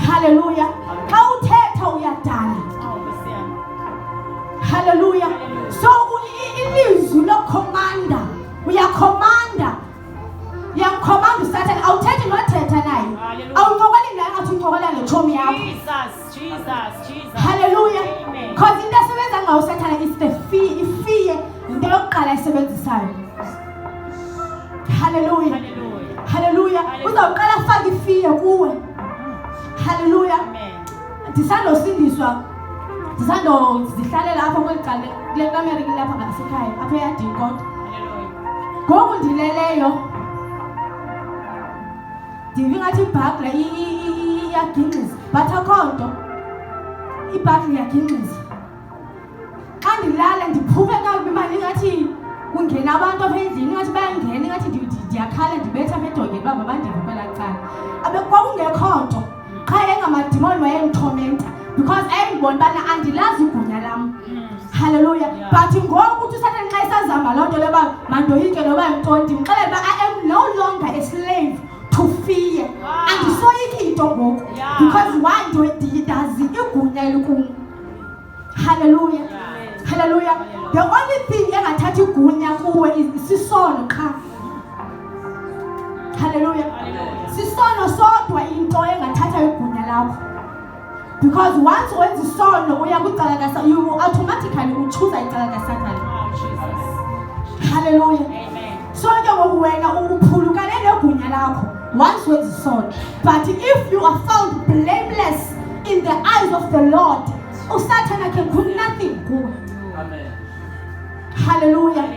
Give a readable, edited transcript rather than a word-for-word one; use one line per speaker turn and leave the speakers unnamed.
Hallelujah. Xa uthetha uyadala. Hallelujah. So ilizwi lokhomanda, uyakhomanda. Uyamkhomanda uSathane, awuthethi nothetha naye. Awuncokoli naye athi uncokola nechomi yakho.
Jesus.
Hallelujah. Because into esebenza ngayo uSathane is the fear. Ifear into yokuqala esebenzisayo. Hallelujah. Uzawuqala afake ifear kuwe. Hallelujah. Ndisandosindiswa. Zihlalela apha kwelicala kule kamera kulapha ngasekhaya apha eyadini kodwa. Ngoku ndileleyo ndive ngathi ibhagla iyaginqiza but akho nto ibhagla iyaginqiza. Xa ndilala ndiphume kakubi manje ingathi kungena abantu apha endlini ingathi bayangena ingathi ndiyakhala ndibetha apha edongeni uba mabandive kwelaa cala. Abe kwakungekho nto qha engamadimoni wayengithomenta because ayengibona ubana andilazi igunya lam. Hallelujah. But ngoku uthi uSathane xa isazama loo nto loba mandoyike noba yintoni ndimxelela uba I am no longer a slave to fear. Andisoyiki into ngoku because why ndazi igunya elikum. Hallelujah. The only thing engathathi igunya kuwe is sisono qha. Hallelujah. Sisono sodwa into engathatha igunya lakho. Because once wenza isono uya kwicala kaSathane, you automatically choose icala kaSathane. Hallelujah. So ke ngoku wena uphulukane negunya lakho once wenza isono. But if you are found blameless in the eyes of the Lord, uSathane can do nothing kuwe. Amen. Hallelujah.